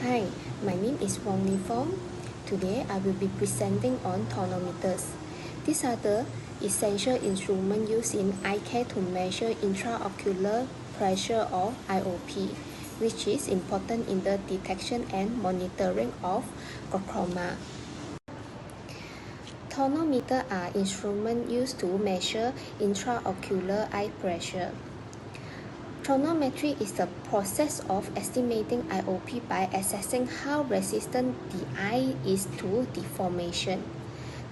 Hi, my name is Wong Li Fong. Today I will be presenting on tonometers. These are the essential instruments used in eye care to measure intraocular pressure or IOP, which is important in the detection and monitoring of glaucoma. Tonometers are instruments used to measure intraocular eye pressure. Tonometry is the process of estimating IOP by assessing how resistant the eye is to deformation.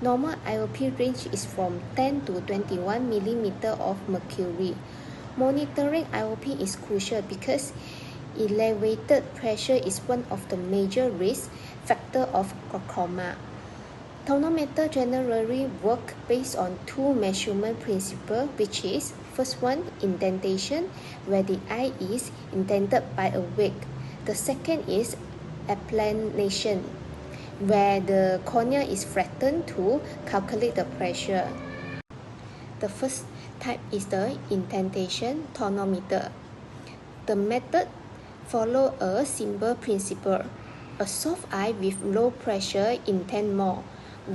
Normal IOP range is from 10 to 21 mm of mercury. Monitoring IOP is crucial because elevated pressure is one of the major risk factors of glaucoma. Tonometer generally work based on two measurement principles, which is first one, indentation, where the eye is indented by a wick. The second is applanation, where the cornea is flattened to calculate the pressure. The first type is the indentation tonometer. The method follows a simple principle. A soft eye with low pressure intends more,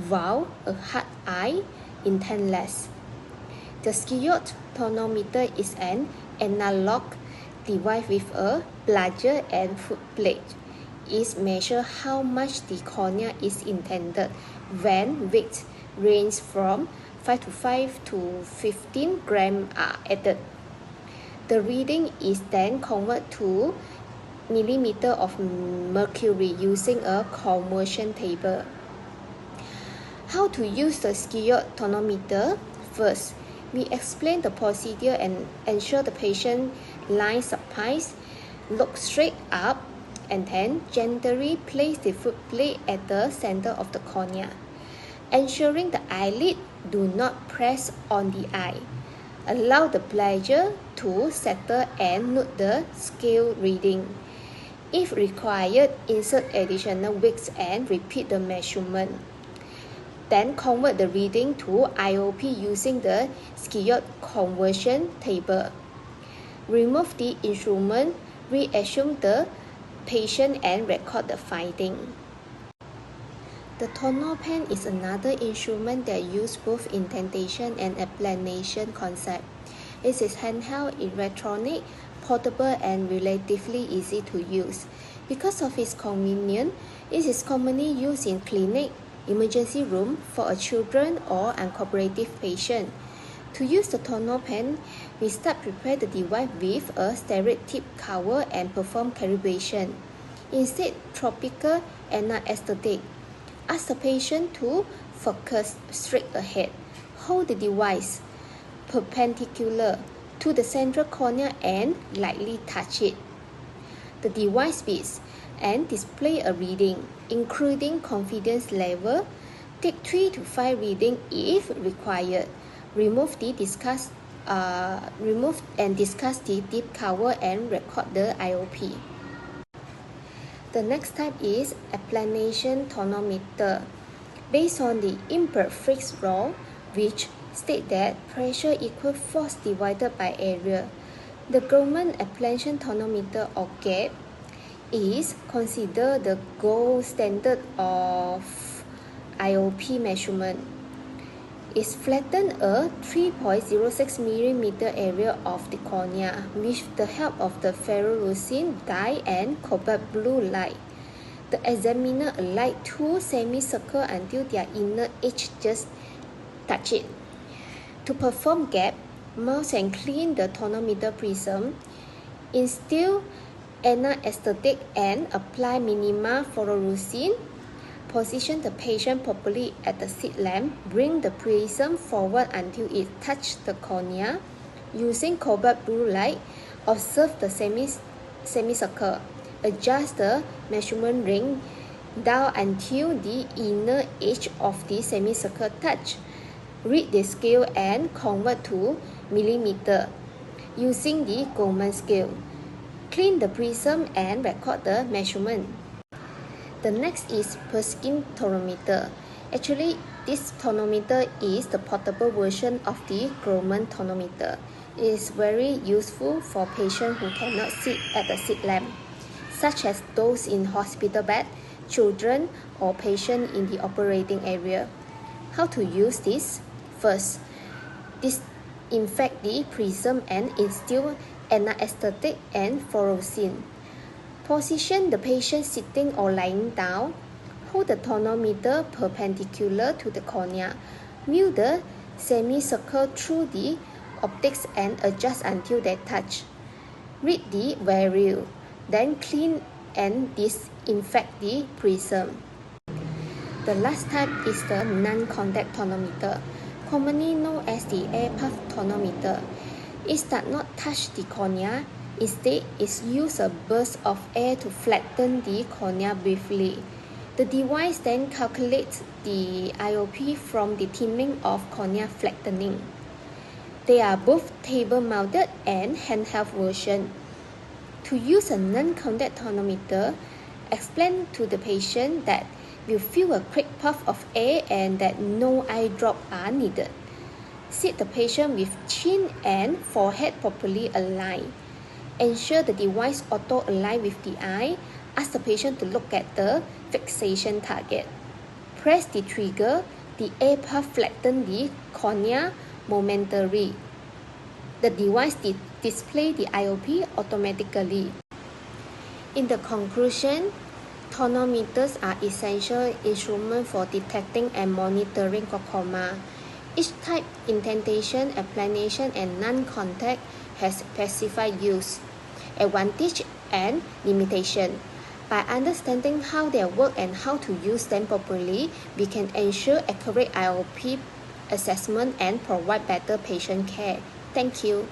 while a hard eye intends less. The sciot tonometer is an analog device with a plunger and footplate. It measures how much the cornea is indented when weights range from 5 to 15 grams are added. The reading is then converted to millimeter of mercury using a conversion table. How to use the sciot tonometer? First, we explain the procedure and ensure the patient lies supine, look straight up, and then gently place the footplate at the center of the cornea, ensuring the eyelid do not press on the eye. Allow the plunger to settle and note the scale reading. If required, insert additional wicks and repeat the measurement. Then convert the reading to IOP using the sciot conversion table. Remove the instrument, reassume the patient and record the finding. The tonopen is another instrument that uses both indentation and applanation concept. It is handheld, electronic, portable, and relatively easy to use. Because of its convenience, it is commonly used in clinic, emergency room for a children or uncooperative patient. To use the tonopen, we start prepare the device with a sterile tip cover and perform calibration. Instead, topical anesthetic. Ask the patient to focus straight ahead. Hold the device perpendicular to the central cornea and lightly touch it. The device beeps and display a reading, including confidence level. Take 3 to 5 readings if required. Remove and discuss the tip cover and record the IOP. The next type is applanation tonometer, based on the imperfect law, which state that pressure equals force divided by area. The Grumman applanation tonometer or GAP is considered the gold standard of IOP measurement. It flattens a 3.06 mm area of the cornea with the help of the fluorescent dye and cobalt blue light. The examiner alight two semicircles until their inner edge just touch it. To perform GAP, mouse and clean the tonometer prism, instill anesthetic and apply minimal fluorescein. Position the patient properly at the slit lamp. Bring the prism forward until it touches the cornea. Using cobalt blue light, observe the semicircle. Adjust the measurement ring down until the inner edge of the semicircle touch. Read the scale and convert to millimeter using the Goldman scale. Clean the prism and record the measurement. The next is Perskin tonometer. Actually, this tonometer is the portable version of the Grumman tonometer. It is very useful for patients who cannot sit at the slit lamp. such as those in hospital bed, children, or patients in the operating area. How to use this? First, disinfect the prism and instill anesthetic and fluorescein. Position the patient sitting or lying down. Hold the tonometer perpendicular to the cornea. View the semicircle through the optics and adjust until they touch. Read the value, then clean and disinfect the prism. The last type is the non-contact tonometer, commonly known as the air puff tonometer. It does not touch the cornea. Instead, it uses a burst of air to flatten the cornea briefly. The device then calculates the IOP from the timing of cornea flattening. They are both table-mounted and handheld version. To use a non-contact tonometer, explain to the patient that you feel a quick puff of air and that no eye drop are needed. Sit the patient with chin and forehead properly aligned. Ensure the device auto-align with the eye. Ask the patient to look at the fixation target. Press the trigger. The air puff flattens the cornea momentarily. The device displays the IOP automatically. In the conclusion, tonometers are essential instruments for detecting and monitoring glaucoma. Each type, indentation, applanation, and non-contact, has specified use, advantage, and limitation. By understanding how they work and how to use them properly, we can ensure accurate IOP assessment and provide better patient care. Thank you.